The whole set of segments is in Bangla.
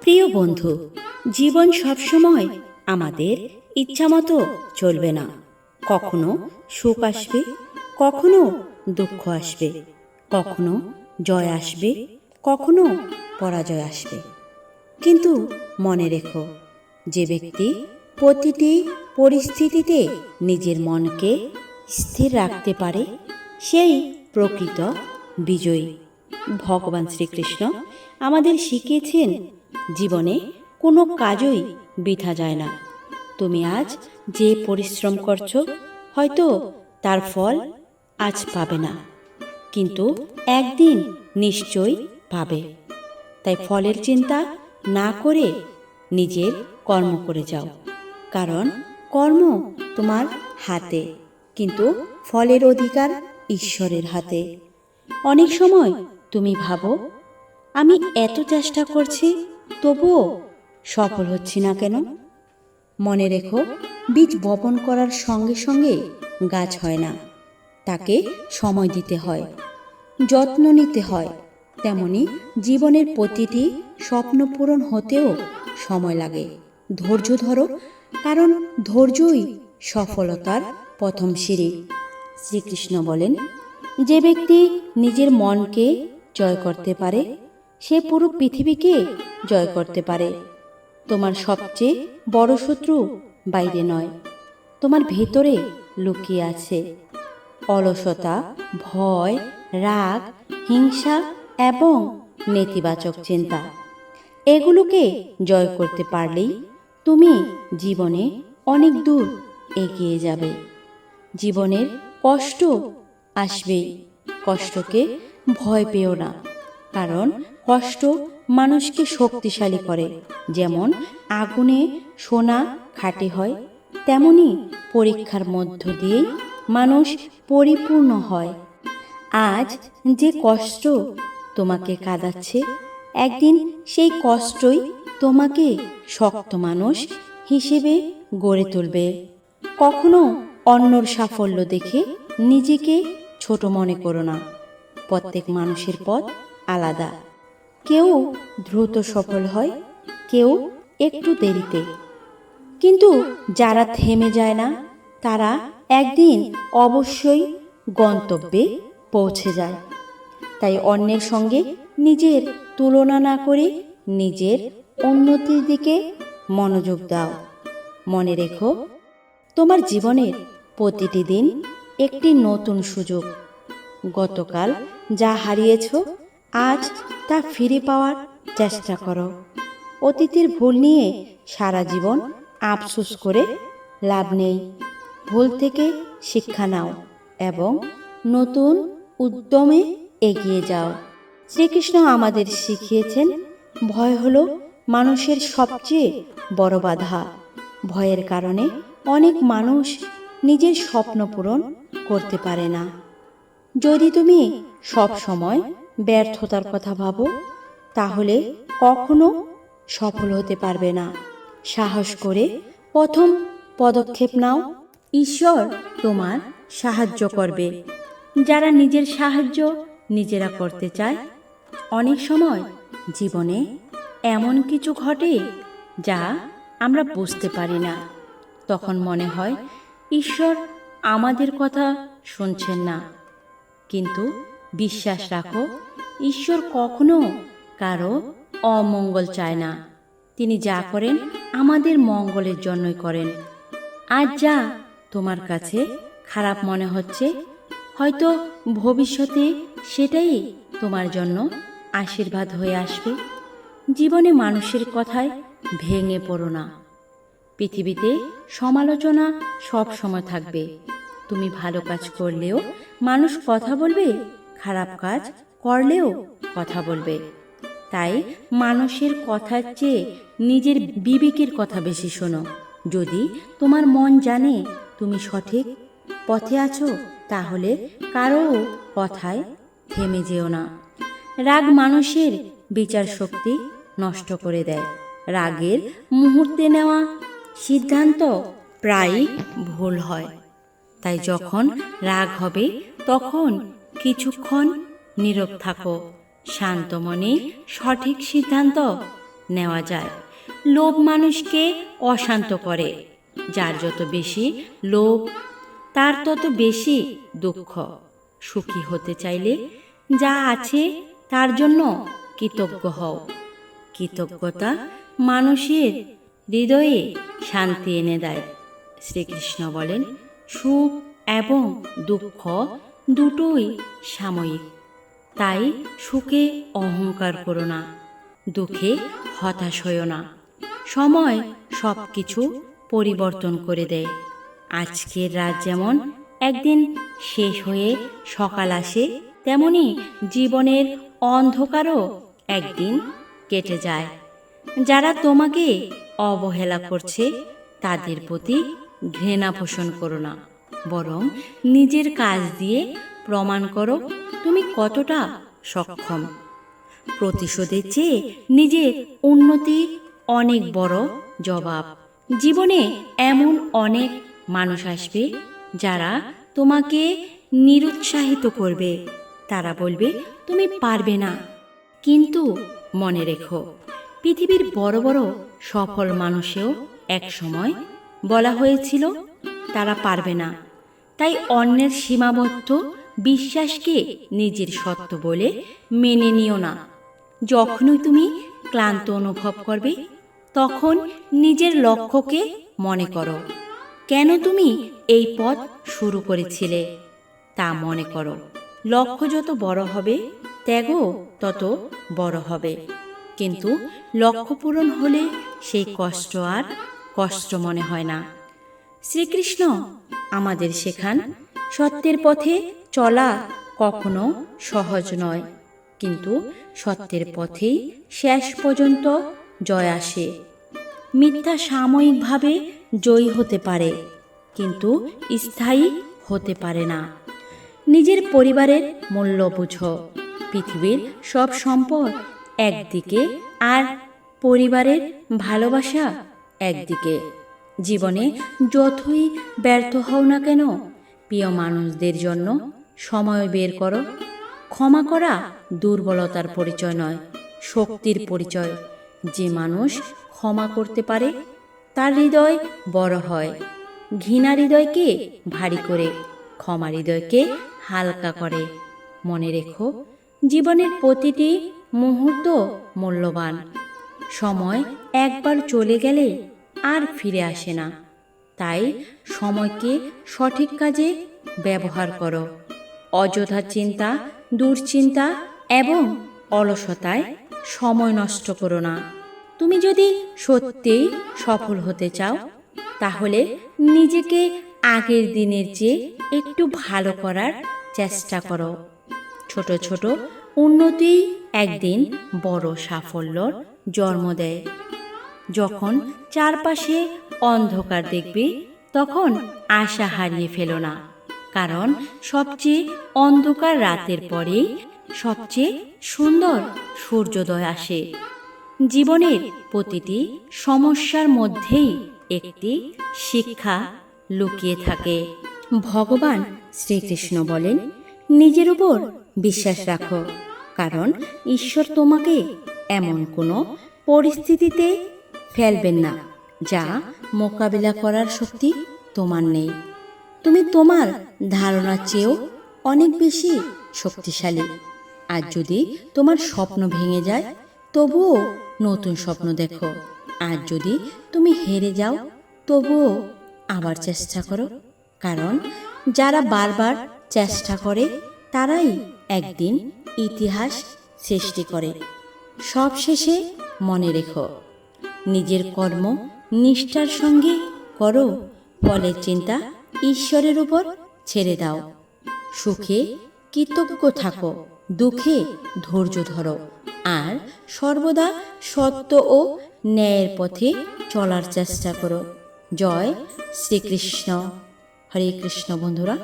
প্রিয় বন্ধু, জীবন সবসময় আমাদের ইচ্ছামতো চলবে না। কখনো সুখ আসবে, কখনো দুঃখ আসবে, কখনো জয় আসবে, কখনো পরাজয় আসবে। কিন্তু মনে রেখো, যে ব্যক্তি প্রতিটি পরিস্থিতিতে নিজের মনকে স্থির রাখতে পারে সেই প্রকৃত বিজয়ী। ভগবান শ্রীকৃষ্ণ আমাদের শিখিয়েছেন, জীবনে কোনো কাজই বৃথা যায় না। তুমি আজ যে পরিশ্রম করছো, হয়তো তার ফল আজ পাবে না, কিন্তু একদিন নিশ্চয়ই পাবে। তাই ফলের চিন্তা না করে নিজের কর্ম করে যাও, কারণ কর্ম তোমার হাতে, কিন্তু ফলের অধিকার ঈশ্বরের হাতে। অনেক সময় তুমি ভাবো, আমি এত চেষ্টা করছি তবুও সফল হচ্ছি না কেন? মনে রেখো, বীজ বপন করার সঙ্গে সঙ্গে গাছ হয় না। তাকে সময় দিতে হয়, যত্ন নিতে হয়। তেমনি জীবনের প্রতিটি স্বপ্ন পূরণ হতেও সময় লাগে। ধৈর্য ধরো, কারণ ধৈর্যই সফলতার প্রথম সিঁড়ি। শ্রীকৃষ্ণ বলেন, যে ব্যক্তি নিজের মনকে জয় করতে পারে সে পুরো পৃথিবীকে জয় করতে পারে। তোমার সবচেয়ে বড় শত্রু বাইরে নয়, তোমার ভেতরে লুকিয়ে আছে। অলসতা, ভয়, রাগ, হিংসা এবং নেতিবাচক চিন্তা, এগুলোকে জয় করতে পারলেই তুমি জীবনে অনেক দূর এগিয়ে যাবে। জীবনের কষ্ট আসবেই, কষ্টকে ভয় পেও না, কারণ কষ্ট মানুষকে শক্তিশালী করে। যেমন আগুনে সোনা খাঁটি হয়, তেমনি পরীক্ষার মধ্য দিয়ে মানুষ পরিপূর্ণ হয়। আজ যে কষ্ট তোমাকে কাঁদাচ্ছে, একদিন সেই কষ্টই তোমাকে শক্ত মানুষ হিসেবে গড়ে তুলবে। কখনো অন্যর সাফল্য দেখে নিজেকে ছোট মনে করো না। প্রত্যেক মানুষের পথ আলাদা। কেউ দ্রুত সফল হয়, কেউ একটু দেরিতে, কিন্তু যারা থেমে যায় না তারা একদিন অবশ্যই গন্তব্যে পৌঁছে যায়। তাই অন্যের সঙ্গে নিজের তুলনা না করে নিজের উন্নতির দিকে মনোযোগ দাও। মনে রেখো, তোমার জীবনের প্রতিটি দিন একটি নতুন সুযোগ। গতকাল যা হারিয়েছ, আজ তা ফিরে পাওয়ার চেষ্টা করো। অতীতের ভুল নিয়ে সারা জীবন আফসোস করে লাভ নেই। ভুল থেকে শিক্ষা নাও এবং নতুন উদ্যমে এগিয়ে যাও। শ্রীকৃষ্ণ আমাদের শিখিয়েছেন, ভয় হলো মানুষের সবচেয়ে বড় বাধা। ভয়ের কারণে অনেক মানুষ নিজের স্বপ্ন পূরণ করতে পারে না। যদি তুমি সব সময় ব্যর্থতার কথা ভাবো, তাহলে কখনো সফল হতে পারবে না। সাহস করে প্রথম পদক্ষেপ নাও, ঈশ্বর তোমার সাহায্য করবে। যারা নিজের সাহায্য নিজেরা করতে চায়, অনেক সময় জীবনে এমন কিছু ঘটে যা আমরা বুঝতে পারি না। তখন মনে হয় ঈশ্বর আমাদের কথা শুনছেন না। কিন্তু বিশ্বাস রাখো, ঈশ্বর কখনো কারো অমঙ্গল চায় না। তিনি যা করেন আমাদের মঙ্গলের জন্যই করেন। আজ যা তোমার কাছে খারাপ মনে হচ্ছে, হয়তো ভবিষ্যতে সেটাই তোমার জন্য আশীর্বাদ হয়ে আসবে। জীবনে মানুষের কথায় ভেঙে পড়ো না। পৃথিবীতে সমালোচনা সব সময় থাকবে। তুমি ভালো কাজ করলেও মানুষ কথা বলবে, খারাপ কাজ করলেও কথা বলবে। তাই মানুষের কথার চেয়ে নিজের বিবেকের কথা বেশি শোনো। যদি তোমার মন জানে তুমি সঠিক পথে আছো, তাহলে কারো কথায় থেমে যেও না। রাগ মানুষের বিচার শক্তি নষ্ট করে দেয়। রাগের মুহূর্তে নেওয়া সিদ্ধান্ত প্রায়ই ভুল হয়। তাই যখন রাগ হবে তখন কিছুক্ষণ নীরব থাকো। শান্ত মনে সঠিক সিদ্ধান্ত নেওয়া যায়। লোভ মানুষকে অশান্ত করে। যার যত বেশি লোভ তার তত বেশি দুঃখ। সুখী হতে চাইলে যা আছে তার জন্য কৃতজ্ঞ হও। কৃতজ্ঞতা মানুষের হৃদয়ে শান্তি এনে দেয়। শ্রীকৃষ্ণ বলেন, সুখ এবং দুঃখ দুটোই সাময়িক। তাই সুখে অহংকার করো না, দুঃখে হতাশ হইও না। সময় সব কিছু পরিবর্তন করে দেয়। আজকের রাত যেমন একদিন শেষ হয়ে সকাল আসে, তেমনি জীবনের অন্ধকারও একদিন কেটে যায়। যারা তোমাকে অবহেলা করছে তাদের প্রতি ঘৃণা পোষণ করো না, বরং নিজের কাজ দিয়ে প্রমাণ করো তুমি কতটা সক্ষম। প্রতিশোধের চেয়ে নিজের উন্নতি অনেক বড় জবাব। জীবনে এমন অনেক মানুষ আসবে যারা তোমাকে নিরুৎসাহিত করবে। তারা বলবে তুমি পারবে না। কিন্তু মনে রেখো, পৃথিবীর বড় বড় সফল মানুষেও এক সময় বলা হয়েছিল তারা পারবে না। তাই অন্যের সীমাবদ্ধ বিশ্বাসকে নিজের সত্য বলে মেনে নিও না। যখনই তুমি ক্লান্ত অনুভব করবে, তখন নিজের লক্ষ্যকে মনে করো। কেন তুমি এই পথ শুরু করেছিলে তা মনে করো। লক্ষ্য যত বড় হবে, ত্যাগও তত বড় হবে। কিন্তু লক্ষ্য পূরণ হলে সেই কষ্ট আর কষ্ট মনে হয় না। শ্রীকৃষ্ণ আমাদের শেখান, সত্যের পথে চলা কখনো সহজ নয়, কিন্তু সত্যের পথেই শেষ পর্যন্ত জয় আসে। মিথ্যা সাময়িকভাবে জয়ী হতে পারে, কিন্তু স্থায়ী হতে পারে না। নিজের পরিবারের মূল্য বুঝো। পৃথিবীর সব সম্পদ একদিকে, আর পরিবারের ভালোবাসা একদিকে। জীবনে যতই ব্যর্থ হও না কেন, প্রিয় মানুষদের জন্য সময় বের করো। ক্ষমা করা দুর্বলতার পরিচয় নয়, শক্তির পরিচয়। যে মানুষ ক্ষমা করতে পারে তার হৃদয় বড় হয়। ঘৃণা হৃদয়কে ভারী করে, ক্ষমা হৃদয়কে হালকা করে। মনে রেখো, জীবনের প্রতিটি মুহূর্ত মূল্যবান। সময় একবার চলে গেলে আর ফিরে আসে না। তাই সময়কে সঠিক কাজে ব্যবহার করো। অযথা চিন্তা, দুশ্চিন্তা এবং অলসতায় সময় নষ্ট করো না। তুমি যদি সত্যিই সফল হতে চাও, তাহলে নিজেকে আগের দিনের চেয়ে একটু ভালো করার চেষ্টা করো। ছোট ছোট উন্নতি একদিন বড় সাফল্যর জন্ম দেয়। যখন চারপাশে অন্ধকার দেখবে, তখন আশা হারিয়ে ফেলো না, কারণ সবচেয়ে অন্ধকার রাতের পরেই সবচেয়ে সুন্দর সূর্যোদয় আসে। জীবনের প্রতিটি সমস্যার মধ্যেই একটি শিক্ষা লুকিয়ে থাকে। ভগবান শ্রীকৃষ্ণ বলেন, নিজের উপর বিশ্বাস রাখো, কারণ ঈশ্বর তোমাকে এমন কোনো পরিস্থিতিতে ফেলবেন না যা মোকাবিলা করার শক্তি তোমার নেই। তুমি তোমার ধারণার চেয়েও অনেক বেশি শক্তিশালী। আর যদি তোমার স্বপ্ন ভেঙে যায়, তবুও নতুন স্বপ্ন দেখো। আর যদি তুমি হেরে যাও, তবুও আবার চেষ্টা করো, কারণ যারা বারবার চেষ্টা করে তারাই একদিন ইতিহাস সৃষ্টি করে। সবশেষে মনে রেখো, নিজের কর্ম নিষ্ঠার সঙ্গে করো, ফলের চিন্তা ঈশ্বরের উপর ছেড়ে দাও। সুখে কৃতজ্ঞ থাকো, দুঃখে ধৈর্য ধরো, আর সর্বদা সত্য ও ন্যায়ের পথে চলার চেষ্টা করো। জয় শ্রীকৃষ্ণ। হরে কৃষ্ণ। বন্ধুরা,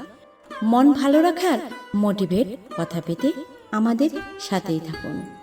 মন ভালো রাখার মোটিভেট কথা পেতে আমাদের সাথেই থাকুন।